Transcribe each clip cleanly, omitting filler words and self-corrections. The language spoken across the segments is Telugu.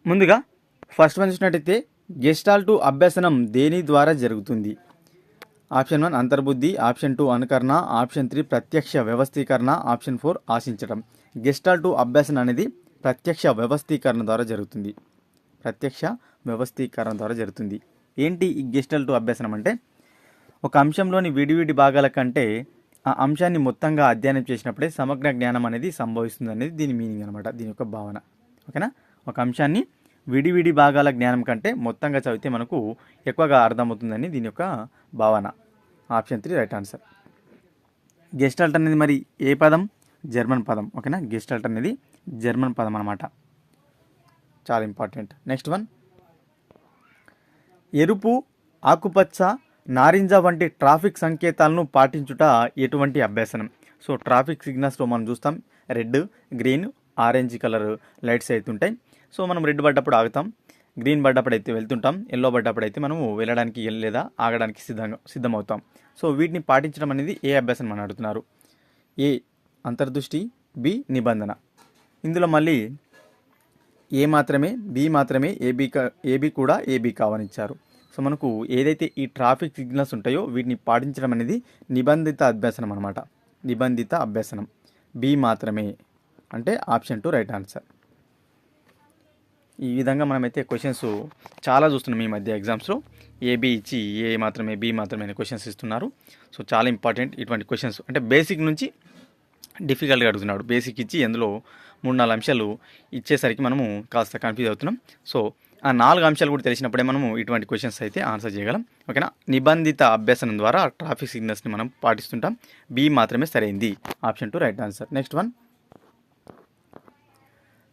ముందుగా ఫస్ట్ వన్ చూసినట్టయితే గెస్టాల్ట్ అభ్యసనం దేని ద్వారా జరుగుతుంది? ఆప్షన్ 1 అంతర్బుద్ధి, ఆప్షన్ 2 అనుకరణ, ఆప్షన్ 3 ప్రత్యక్ష వ్యవస్థీకరణ, ఆప్షన్ 4 ఆశించడం. గెస్టాల్ట్ అభ్యసనం అనేది ప్రత్యక్ష వ్యవస్థీకరణ ద్వారా జరుగుతుంది. ప్రత్యక్ష వ్యవస్థీకరణ ద్వారా జరుగుతుంది. ఏంటి ఈ గెస్టాల్ట్ అభ్యసనం అంటే, ఒక అంశంలోని విడివిడి భాగాల కంటే ఆ అంశాన్ని మొత్తంగా అధ్యయనం చేసినప్పుడే సమగ్ర జ్ఞానం అనేది సంభవిస్తుంది అనేది దీని మీనింగ్ అనమాట, దీని యొక్క భావన. ఓకేనా? ఒక అంశాన్ని విడివిడి భాగాల జ్ఞానం కంటే మొత్తంగా చదివితే మనకు ఎక్కువగా అర్థమవుతుందని దీని యొక్క భావన. Option 3 right answer. గెస్టాల్ట్ అనేది మరి ఏ పదం? జర్మన్ పదం. ఓకేనా? గెస్టాల్ట్ అనేది జర్మన్ పదం అనమాట, చాలా ఇంపార్టెంట్. నెక్స్ట్ వన్, ఎరుపు, ఆకుపచ్చ, నారింజ వంటి ట్రాఫిక్ సంకేతాలను పాటించుట ఎటువంటి అభ్యసనం? సో ట్రాఫిక్ సిగ్నల్స్లో మనం చూస్తాం red, green, orange colour lights అయితే ఉంటాయి. సో మనం రెడ్ పడ్డప్పుడు ఆగుతాం, గ్రీన్ పడ్డప్పుడు అయితే వెళ్తుంటాం, ఎల్లో పడ్డప్పుడు అయితే మనము వెళ్ళడానికి లేదా ఆగడానికి సిద్ధమవుతాం. సో వీటిని పాటించడం అనేది ఏ అభ్యాసం అని అడుగుతున్నారు? ఏ అంతర్దృష్టి, బి నిబంధన. ఇందులో మళ్ళీ ఏ మాత్రమే, బి మాత్రమే, ఏబి కూడా ఏబి కావనిచ్చారు. సో మనకు ఏదైతే ఈ ట్రాఫిక్ సిగ్నల్స్ ఉంటాయో వీటిని పాటించడం అనేది నిబంధిత అభ్యసనం అనమాట, నిబంధిత అభ్యసనం. బి మాత్రమే అంటే ఆప్షన్ 2 రైట్ ఆన్సర్. ఈ విధంగా మనమైతే క్వశ్చన్స్ చాలా చూస్తున్నాం ఈ మధ్య ఎగ్జామ్స్లో. ఏబి ఇచ్చి ఏ మాత్రమే, బి మాత్రమే అనే క్వశ్చన్స్ ఇస్తున్నారు. సో చాలా ఇంపార్టెంట్ ఇటువంటి క్వశ్చన్స్. అంటే బేసిక్ నుంచి డిఫికల్ట్గా అడుగుతున్నాడు. బేసిక్ ఇచ్చి అందులో 3-4 అంశాలు ఇచ్చేసరికి మనము కాస్త కన్ఫ్యూజ్ అవుతున్నాం. సో ఆ 4 అంశాలు కూడా తెలిసినప్పుడే మనము ఇటువంటి క్వశ్చన్స్ అయితే ఆన్సర్ చేయగలం. ఓకేనా? నిబంధిత అభ్యసనం ద్వారా ట్రాఫిక్ సిగ్నల్స్ని మనం పాటిస్తుంటాం. బి మాత్రమే సరైంది, option 2 right answer. Next one,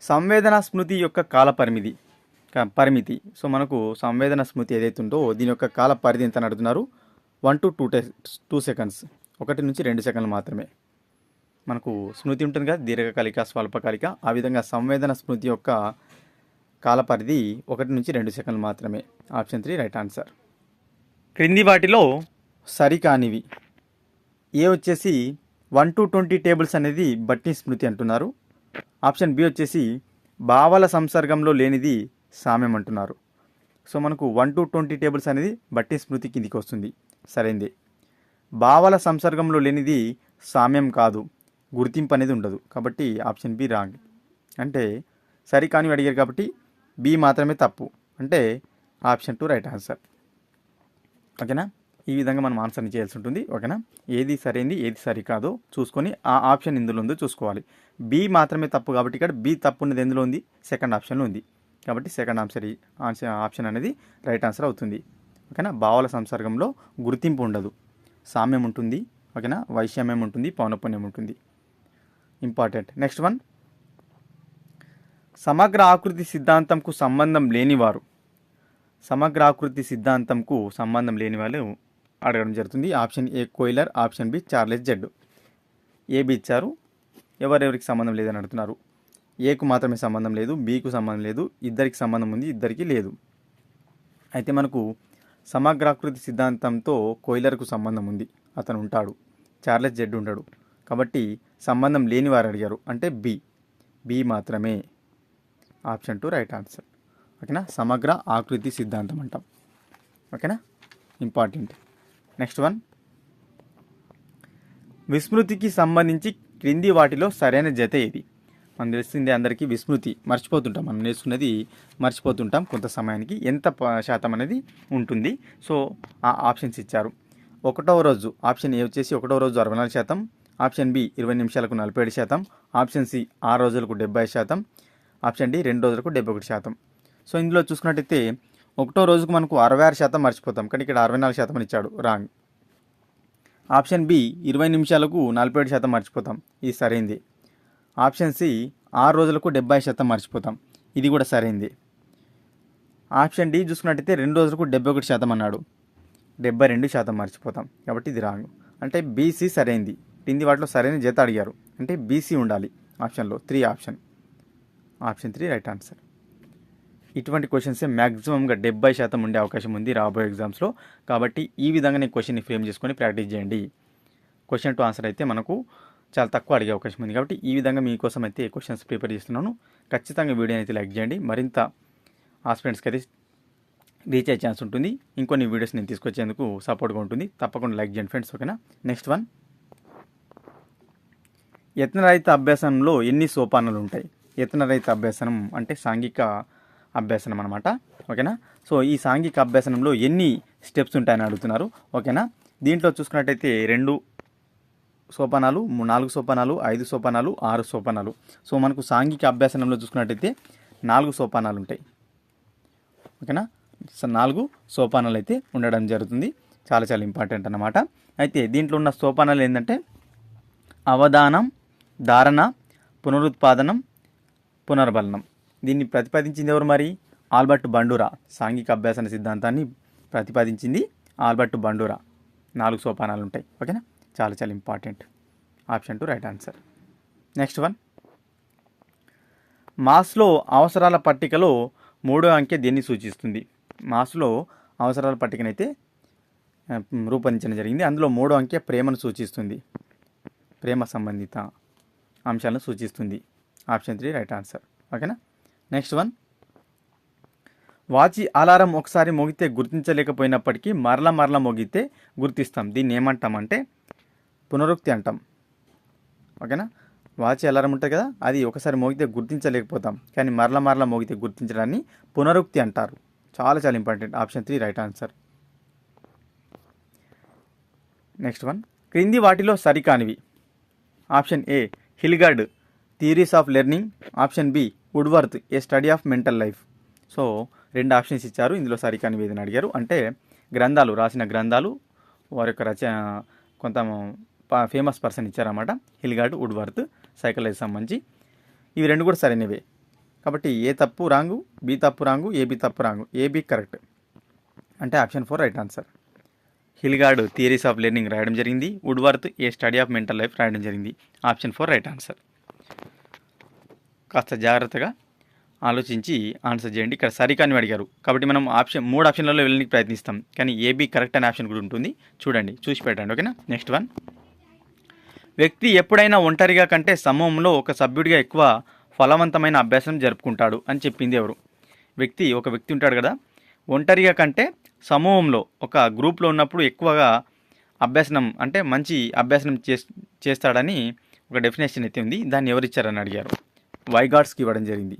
సంవేదన స్మృతి యొక్క కాల పరిమితి. సో మనకు సంవేదన స్మృతి ఏదైతే ఉందో దీని యొక్క కాల పరిధి ఎంత అని అడుగుతున్నారు? 1 to 2 సెకండ్స్, 1 నుంచి 2 సెకండ్లు మాత్రమే. మనకు స్మృతి ఉంటుంది కదా, దీర్ఘకాలిక, స్వల్పకాలిక. ఆ విధంగా సంవేదన స్మృతి యొక్క కాల పరిధి 1 నుంచి 2 సెకండ్లు మాత్రమే, ఆప్షన్ 3 రైట్ ఆన్సర్. క్రింది వాటిలో సరికానివి. ఏ వచ్చేసి 1 to 20 టేబుల్స్ అనేది బట్టి స్మృతి అంటున్నారు. ఆప్షన్ బి వచ్చేసి భావాల సంసర్గంలో లేనిది సామ్యం అంటున్నారు. సో మనకు 1 to 20 టేబుల్స్ అనేది బట్టి స్మృతి కిందికి వస్తుంది, సరైంది. భావాల సంసర్గంలో లేనిది సామ్యం కాదు, గుర్తింపు అనేది ఉండదు. కాబట్టి ఆప్షన్ బి రాంగ్. అంటే సరికానివి అడిగారు కాబట్టి బి మాత్రమే తప్పు, అంటే ఆప్షన్ 2 రైట్ ఆన్సర్. ఓకేనా? ఈ విధంగా మనం ఆన్సర్ని చేయాల్సి ఉంటుంది. ఓకేనా? ఏది సరైంది, ఏది సరికాదో చూసుకొని ఆ ఆప్షన్ ఇందులో ఉందో చూసుకోవాలి. బి మాత్రమే తప్పు కాబట్టి ఇక్కడ బి తప్పు ఉన్నది ఎందులో ఉంది? సెకండ్ ఆప్షన్లో ఉంది. కాబట్టి సెకండ్ ఆప్షన్ అనేది రైట్ ఆన్సర్ అవుతుంది. ఓకేనా? భావాల సంసర్గంలో గుర్తింపు ఉండదు, సామ్యం ఉంటుంది. ఓకేనా? వైషమ్యం ఉంటుంది, పౌనపుణ్యం ఉంటుంది. ఇంపార్టెంట్. నెక్స్ట్ వన్, సమగ్ర ఆకృతి సిద్ధాంతంకు సంబంధం లేనివారు. సమగ్ర ఆకృతి సిద్ధాంతంకు సంబంధం లేని వాళ్ళు అడగడం జరుగుతుంది. Option A Kohler, option B Charles Judd. A B ఇచ్చారు, ఎవరెవరికి సంబంధం లేదని అడుగుతున్నారు. ఏకు మాత్రమే సంబంధం లేదు, బికు సంబంధం లేదు, ఇద్దరికి సంబంధం ఉంది, ఇద్దరికి లేదు. అయితే మనకు సమగ్రాకృతి సిద్ధాంతంతో కోయిలర్కు సంబంధం ఉంది, అతను ఉంటాడు. చార్లెస్ జెడ్ ఉంటాడు. కాబట్టి సంబంధం లేని వారు అడిగారు అంటే బి మాత్రమే, ఆప్షన్ 2 రైట్ ఆన్సర్. ఓకేనా? సమగ్ర ఆకృతి సిద్ధాంతం అంటాం. ఓకేనా? ఇంపార్టెంట్. నెక్స్ట్ వన్, విస్మృతికి సంబంధించి క్రింది వాటిలో సరైన జత ఏది? మనం తెలిసిందే అందరికీ, విస్మృతి మర్చిపోతుంటాం, మనం నేర్చుకున్నది మర్చిపోతుంటాం కొంత సమయానికి. ఎంత శాతం అనేది ఉంటుంది? సో ఆ ఆప్షన్స్ ఇచ్చారు. 1వ రోజు ఆప్షన్ ఏ వచ్చేసి 1వ రోజు 64%, ఆప్షన్ బి 20 నిమిషాలకు 47%, ఆప్షన్ సి 6 రోజులకు 70%, ఆప్షన్ డి 2 రోజులకు 71%. సో ఇందులో చూసుకున్నట్టయితే 1వ రోజుకు మనకు 66% మర్చిపోతాం, కానీ ఇక్కడ 64% అని ఇచ్చాడు, రాంగ్. ఆప్షన్ బి 20 నిమిషాలకు 47% మర్చిపోతాం, ఇది సరైంది. ఆప్షన్ సి 6 రోజులకు 70% మర్చిపోతాం, ఇది కూడా సరైంది. ఆప్షన్ డి చూసుకున్నట్టయితే 2 రోజులకు 71% అన్నాడు, 72% మర్చిపోతాం, కాబట్టి ఇది రాంగ్. అంటే బీసీ సరైంది. కింది వాటిలో సరైన జత అడిగారు అంటే బీసీ ఉండాలి ఆప్షన్లో. 3 ఆప్షన్ 3 రైట్ ఆన్సర్. ఇటువంటి క్వశ్చన్సే మ్యాక్సిమంగా 70% ఉండే అవకాశం ఉంది రాబోయే ఎగ్జామ్స్లో. కాబట్టి ఈ విధంగా నేను క్వశ్చన్ని ఫ్రేమ్ చేసుకొని ప్రాక్టీస్ చేయండి. క్వశ్చన్ టు ఆన్సర్ అయితే మనకు చాలా తక్కువ అడిగే అవకాశం ఉంది. కాబట్టి ఈ విధంగా మీకోసం అయితే క్వశ్చన్స్ ప్రిపేర్ చేస్తున్నాను. ఖచ్చితంగా వీడియోని అయితే లైక్ చేయండి. మరింత ఆస్పిరెంట్స్కి అయితే రీచ్ అయ్యే ఛాన్స్ ఉంటుంది. ఇంకొన్ని వీడియోస్ నేను తీసుకొచ్చేందుకు సపోర్ట్గా ఉంటుంది. తప్పకుండా లైక్ చేయండి ఫ్రెండ్స్, ఓకేనా. నెక్స్ట్ వన్, యత్నరహిత అభ్యాసనంలో ఎన్ని సోపానాలు ఉంటాయి? యత్నరహిత అభ్యాసనం అంటే సాంఘిక అభ్యాసనం అనమాట, ఓకేనా. సో ఈ సాంఘిక అభ్యాసనంలో ఎన్ని స్టెప్స్ ఉంటాయని అడుగుతున్నారు, ఓకేనా. దీంట్లో చూసుకున్నట్టయితే 2 సోపానాలు, 4 సోపానాలు, 5 సోపానాలు, 6 సోపానాలు. సో మనకు సాంఘిక అభ్యాసనంలో చూసుకున్నట్టయితే 4 సోపానాలు ఉంటాయి, ఓకేనా. 4 సోపానాలు అయితే ఉండడం జరుగుతుంది. చాలా చాలా ఇంపార్టెంట్ అన్నమాట. అయితే దీంట్లో ఉన్న సోపానాలు ఏంటంటే అవధానం, ధారణ, పునరుత్పాదనం, పునర్బలనం. దీన్ని ప్రతిపాదించింది ఎవరు మరి? Albert Bandura. సాంఘిక అభ్యాసన సిద్ధాంతాన్ని ప్రతిపాదించింది ఆల్బర్ట్ బండూరా. 4 సోపానాలు ఉంటాయి, ఓకేనా. చాలా చాలా important. Option 2 right answer. Next one, Maslow అవసరాల పట్టికలో 3వ అంకె దేన్ని సూచిస్తుంది? మాస్లో అవసరాల పట్టికనైతే రూపొందించడం జరిగింది. అందులో 3వ అంకె ప్రేమను సూచిస్తుంది, ప్రేమ సంబంధిత అంశాలను సూచిస్తుంది. ఆప్షన్ 3 రైట్ ఆన్సర్, ఓకేనా. నెక్స్ట్ వన్, వాచి అలారం ఒకసారి మోగితే గుర్తించలేకపోయినప్పటికీ మరల మోగితే గుర్తిస్తాం. దీన్ని ఏమంటామంటే పునరుక్తి అంటాం, ఓకేనా. వాచి అలారం ఉంటుంది కదా, అది ఒకసారి మోగితే గుర్తించలేకపోతాం, కానీ మరల మోగితే గుర్తించడాన్ని పునరుక్తి అంటారు. చాలా చాలా important. Option 3 right answer. Next one, క్రింది వాటిలో సరికానివి. Option A Hilgard theories of learning, option B Woodworth a study of mental life. So 2 options ఇచ్చారు, ఇందులో సరికానివి ఏదని అడిగారు. అంటే గ్రంథాలు, రాసిన గ్రంథాలు, వారి యొక్క కొంత ఫేమస్ పర్సన్ ఇచ్చారన్నమాట. హిల్గర్డ్, వుడ్వర్త్, సైకాలజీ సంబంధించి. ఇవి 2 కూడా సరైనవే. కాబట్టి ఏ తప్పు రాంగు, బి తప్పు రాంగు, ఏబి తప్పు రాంగు. ఏబి కరెక్ట్, అంటే option 4 right answer. Hilgard theories of learning రాయడం జరిగింది, Woodworth a study of mental life రాయడం జరిగింది. Option 4 right answer. కాస్త జాగ్రత్తగా ఆలోచించి ఆన్సర్ చేయండి. ఇక్కడ సరికాని అడిగారు కాబట్టి మనం 3 ఆప్షన్లలో వెళ్ళడానికి ప్రయత్నిస్తాం, కానీ ఏబి కరెక్ట్ అనే ఆప్షన్ కూడా ఉంటుంది. చూడండి, చూసి పెట్టండి, ఓకేనా. నెక్స్ట్ వన్, వ్యక్తి ఎప్పుడైనా ఒంటరిగా కంటే సమూహంలో ఒక సభ్యుడిగా ఎక్కువ ఫలవంతమైన అభ్యాసం జరుపుకుంటాడు అని చెప్పింది ఎవరు? ఒక వ్యక్తి ఉంటాడు కదా, ఒంటరిగా కంటే సమూహంలో ఒక గ్రూప్లో ఉన్నప్పుడు ఎక్కువగా అభ్యాసనం అంటే మంచి అభ్యాసనం చేస్తాడని ఒక డెఫినేషన్ అయితే ఉంది. దాన్ని ఎవరిచ్చారని అడిగారు. వైగాట్స్కి ఇవ్వడం జరిగింది.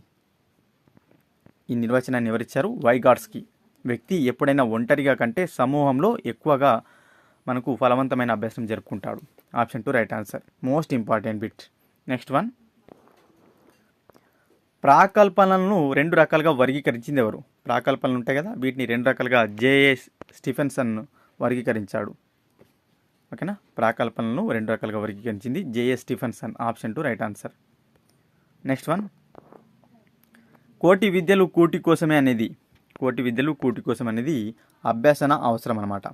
ఈ నిర్వచనాన్ని ఎవరిచ్చారు? వైగాట్స్కి. వ్యక్తి ఎప్పుడైనా ఒంటరిగా కంటే సమూహంలో ఎక్కువగా మనకు ఫలవంతమైన అభ్యాసం జరుపుకుంటాడు. Option 2 right answer. Most important bit. Next one, ప్రాకల్పనలను 2 రకాలుగా వర్గీకరించింది ఎవరు? ప్రాకల్పనలు ఉంటాయి కదా, వీటిని 2 రకాలుగా జేఏ స్టీఫెన్సన్ వర్గీకరించాడు, ఓకేనా. ప్రాకల్పనలను 2 రకాలుగా వర్గీకరించింది జేఏ స్టీఫెన్సన్. Stephenson 2 right answer. Next one, కోటి విద్యలు కూటి కోసమే అనేది అభ్యాసన అవసరం అన్నమాట.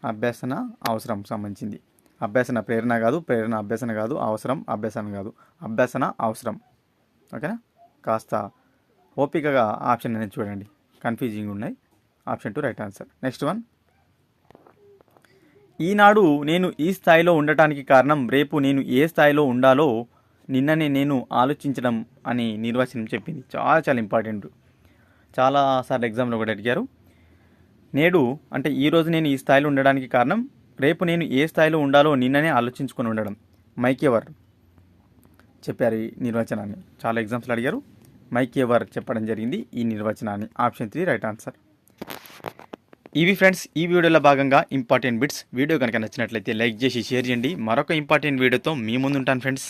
అభ్యాసన అవసరం సంబంధించింది. అభ్యాసన ప్రేరణ కాదు, ప్రేరణ అభ్యాసన కాదు, అవసరం అభ్యాసన కాదు, అభ్యాసన అవసరం, ఓకేనా. కాస్త ఓపికగా ఆప్షన్ అనేది చూడండి, కన్ఫ్యూజింగ్ ఉన్నాయి. Option 2 right answer. Next one, ఈనాడు నేను ఈ స్థాయిలో ఉండటానికి కారణం రేపు నేను ఏ స్థాయిలో ఉండాలో నిన్ననే నేను ఆలోచించడం అని నిర్వచనం చెప్పింది. చాలా చాలా ఇంపార్టెంట్. చాలాసార్లు ఎగ్జామ్లో కూడా అడిగారు. నేడు అంటే ఈరోజు నేను ఈ స్థాయిలో ఉండడానికి కారణం రేపు నేను ఏ స్థాయిలో ఉండాలో నిన్ననే ఆలోచించుకొని ఉండడం. మైకెవర్ చెప్పారు ఈ నిర్వచనాన్ని. చాలా ఎగ్జామ్స్లో అడిగారు. మైకెవర్ చెప్పడం జరిగింది ఈ నిర్వచనాన్ని. Option 3 right answer. ఇవి ఫ్రెండ్స్ ఈ వీడియోలో భాగంగా ఇంపార్టెంట్ బిట్స్. వీడియో కనుక నచ్చినట్లయితే లైక్ చేసి షేర్ చేయండి. మరొక ఇంపార్టెంట్ వీడియోతో మీ ముందు ఉంటాను ఫ్రెండ్స్.